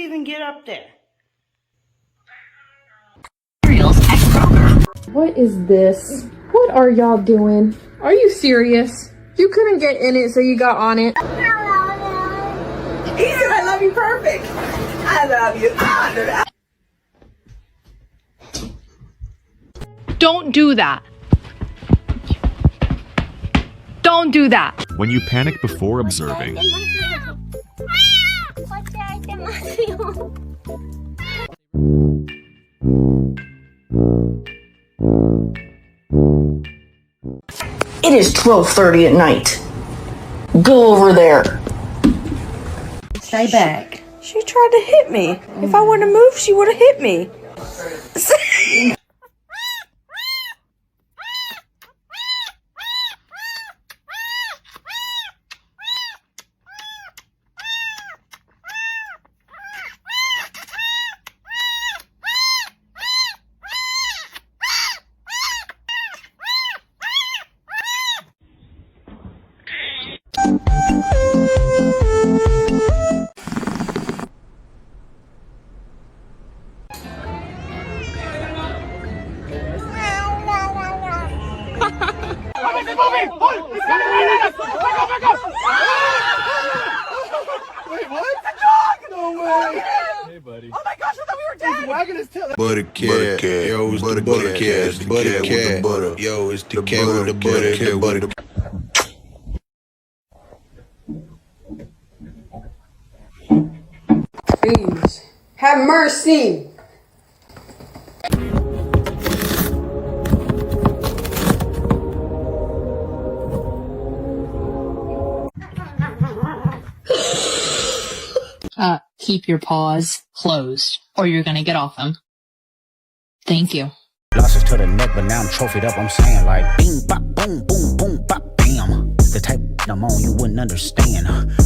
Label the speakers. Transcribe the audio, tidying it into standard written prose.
Speaker 1: even get up there?
Speaker 2: What is this? What are y'all doing? Are you serious? You couldn't get in it, so you got on it.
Speaker 3: He said, I love you perfect. I love you.
Speaker 2: Don't do that. Don't do that.
Speaker 4: When you panic before observing.
Speaker 1: It is 12:30 at night. Go over there.
Speaker 5: Stay back.
Speaker 3: She tried to hit me. If I wouldn't have moved, she would have hit me.
Speaker 6: Butter cat, yo, it's the butter cat, the butter cat, butter, yo, it's the cat with the butter, the butter.
Speaker 3: Please, have mercy.
Speaker 5: Keep your paws closed, or you're gonna get off them. Thank you.
Speaker 7: Losses to the neck, but now I'm trophied up. I'm saying like, bing, bop, boom, boom, boom, bop, bam. The type I'm on you wouldn't understand.